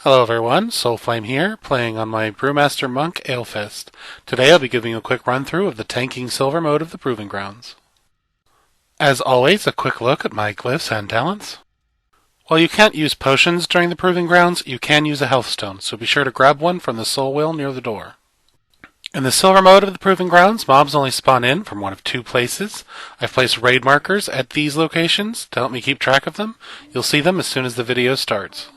Hello everyone, Soulflame here, playing on my Brewmaster Monk Alefist. Today I'll be giving you a quick run through of the tanking silver mode of the Proving Grounds. As always, a quick look at my glyphs and talents. While you can't use potions during the Proving Grounds, you can use a health stone, so be sure to grab one from the soul wheel near the door. In the silver mode of the Proving Grounds, mobs only spawn in from one of two places. I've placed raid markers at these locations to help me keep track of them. You'll see them as soon as the video starts.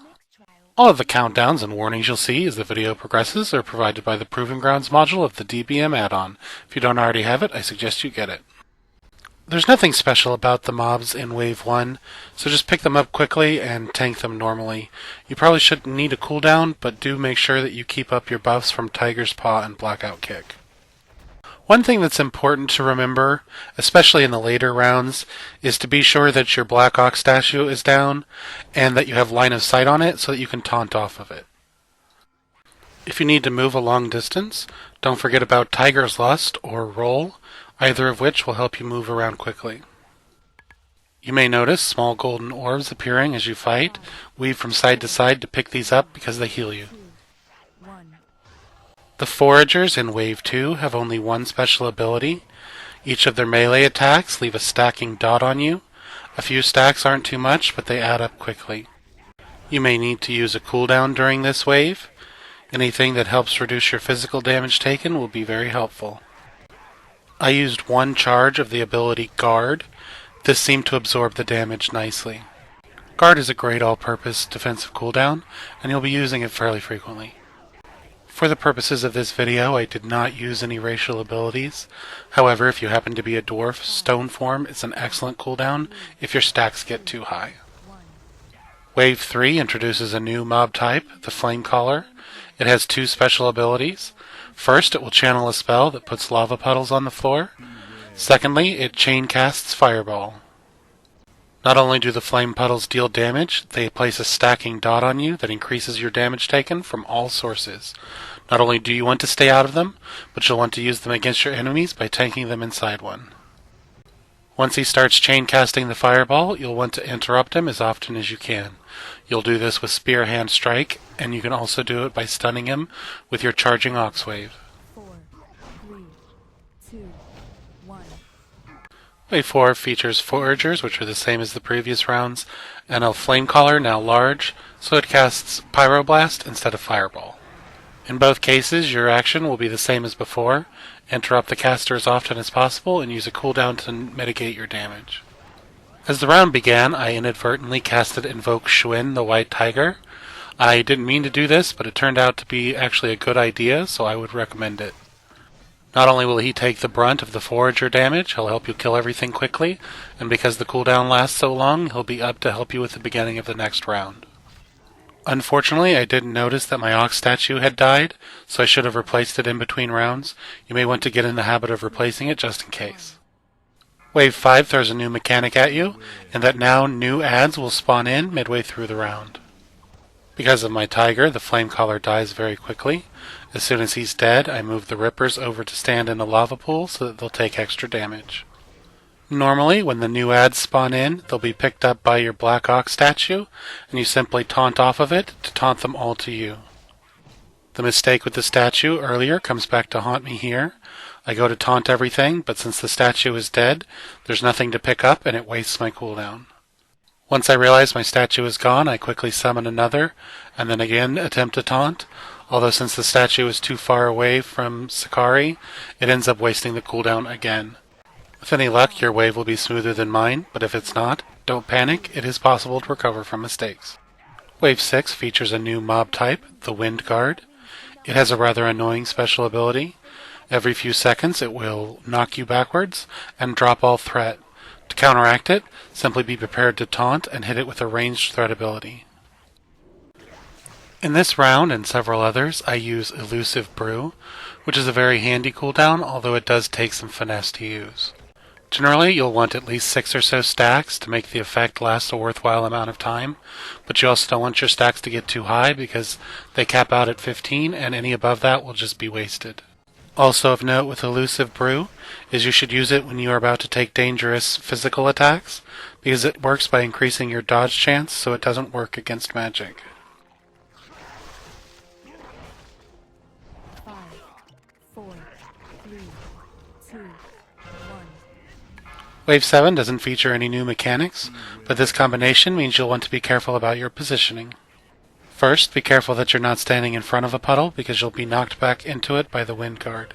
All of the countdowns and warnings you'll see as the video progresses are provided by the Proving Grounds module of the DBM add-on. If you don't already have it, I suggest you get it. There's nothing special about the mobs in Wave 1, so just pick them up quickly and tank them normally. You probably shouldn't need a cooldown, but do make sure that you keep up your buffs from Tiger's Paw and Blackout Kick. One thing that's important to remember, especially in the later rounds, is to be sure that your Black Ox statue is down and that you have line of sight on it so that you can taunt off of it. If you need to move a long distance, don't forget about Tiger's Lust or Roll, either of which will help you move around quickly. You may notice small golden orbs appearing as you fight. Weave from side to side to pick these up because they heal you. The Foragers in Wave 2 have only one special ability. Each of their melee attacks leave a stacking dot on you. A few stacks aren't too much, but they add up quickly. You may need to use a cooldown during this wave. Anything that helps reduce your physical damage taken will be very helpful. I used one charge of the ability Guard. This seemed to absorb the damage nicely. Guard is a great all-purpose defensive cooldown, and you'll be using it fairly frequently. For the purposes of this video, I did not use any racial abilities. However, if you happen to be a dwarf, Stone Form is an excellent cooldown if your stacks get too high. Wave 3 introduces a new mob type, the Flame Caller. It has two special abilities. First, it will channel a spell that puts lava puddles on the floor. Secondly, it chain casts Fireball. Not only do the flame puddles deal damage, they place a stacking dot on you that increases your damage taken from all sources. Not only do you want to stay out of them, but you'll want to use them against your enemies by tanking them inside one. Once he starts chain casting the fireball, you'll want to interrupt him as often as you can. You'll do this with Spear Hand Strike, and you can also do it by stunning him with your charging Ox Wave. 4, 3, 2, 1. Wave 4 features Foragers, which are the same as the previous rounds, and a Flame Caller, now large, so it casts Pyroblast instead of Fireball. In both cases, your action will be the same as before. Interrupt the caster as often as possible and use a cooldown to mitigate your damage. As the round began, I inadvertently casted Invoke Schwinn, the White Tiger. I didn't mean to do this, but it turned out to be actually a good idea, so I would recommend it. Not only will he take the brunt of the Forager damage, he'll help you kill everything quickly, and because the cooldown lasts so long, he'll be up to help you with the beginning of the next round. Unfortunately, I didn't notice that my Ox statue had died, so I should have replaced it in between rounds. You may want to get in the habit of replacing it just in case. Wave 5 throws a new mechanic at you, and that now new adds will spawn in midway through the round. Because of my Tiger, the Flame Caller dies very quickly. As soon as he's dead, I move the Rippers over to stand in a lava pool so that they'll take extra damage. Normally, when the new adds spawn in, they'll be picked up by your Black Ox statue, and you simply taunt off of it to taunt them all to you. The mistake with the statue earlier comes back to haunt me here. I go to taunt everything, but since the statue is dead, there's nothing to pick up and it wastes my cooldown. Once I realize my statue is gone, I quickly summon another, and then again attempt to taunt, although since the statue is too far away from Sakari, it ends up wasting the cooldown again. With any luck, your wave will be smoother than mine, but if it's not, don't panic, it is possible to recover from mistakes. Wave 6 features a new mob type, the Wind Guard. It has a rather annoying special ability. Every few seconds it will knock you backwards and drop all threat. To counteract it, simply be prepared to taunt and hit it with a ranged threat ability. In this round and several others, I use Elusive Brew, which is a very handy cooldown, although it does take some finesse to use. Generally, you'll want at least 6 or so stacks to make the effect last a worthwhile amount of time, but you also don't want your stacks to get too high because they cap out at 15 and any above that will just be wasted. Also of note with Elusive Brew is you should use it when you are about to take dangerous physical attacks, because it works by increasing your dodge chance so it doesn't work against magic. 2, 1. Wave 7 doesn't feature any new mechanics, but this combination means you'll want to be careful about your positioning. First, be careful that you're not standing in front of a puddle because you'll be knocked back into it by the wind guard.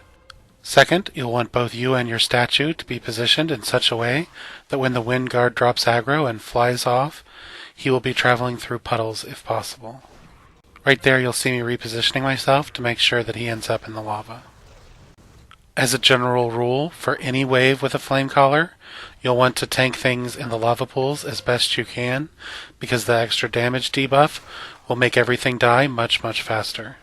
Second, you'll want both you and your statue to be positioned in such a way that when the wind guard drops aggro and flies off, he will be traveling through puddles if possible. Right there you'll see me repositioning myself to make sure that he ends up in the lava. As a general rule, for any wave with a flame collar, you'll want to tank things in the lava pools as best you can, because the extra damage debuff will make everything die much faster.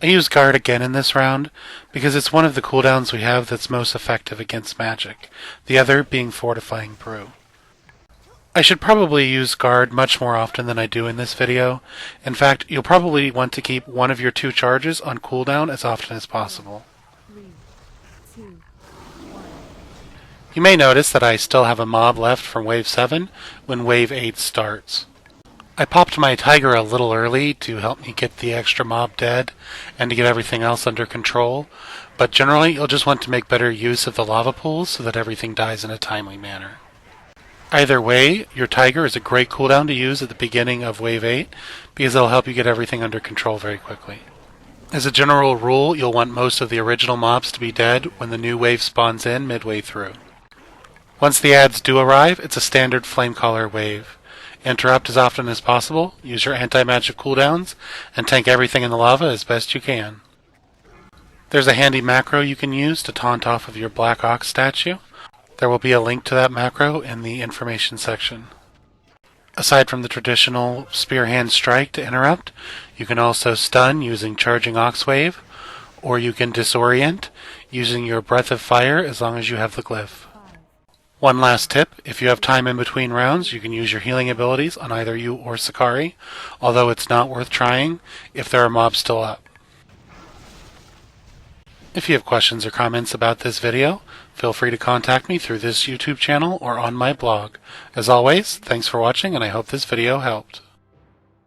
I use guard again in this round because it's one of the cooldowns we have that's most effective against magic, the other being fortifying brew. I should probably use guard much more often than I do in this video. In fact, you'll probably want to keep one of your 2 charges on cooldown as often as possible. 3, 2, 1. You may notice that I still have a mob left from Wave 7 when Wave 8 starts. I popped my tiger a little early to help me get the extra mob dead and to get everything else under control, but generally you'll just want to make better use of the lava pools so that everything dies in a timely manner. Either way, your tiger is a great cooldown to use at the beginning of Wave 8 because it'll help you get everything under control very quickly. As a general rule, you'll want most of the original mobs to be dead when the new wave spawns in midway through. Once the adds do arrive, it's a standard flame collar wave. Interrupt as often as possible, use your anti-magic cooldowns, and tank everything in the lava as best you can. There's a handy macro you can use to taunt off of your Black Ox statue. There will be a link to that macro in the information section. Aside from the traditional Spear Hand Strike to interrupt, you can also stun using Charging Ox Wave, or you can disorient using your Breath of Fire as long as you have the glyph. 5, One last tip, if you have time in between rounds, you can use your healing abilities on either you or Sakari, although it's not worth trying if there are mobs still up. If you have questions or comments about this video, feel free to contact me through this YouTube channel or on my blog. As always, thanks for watching and I hope this video helped.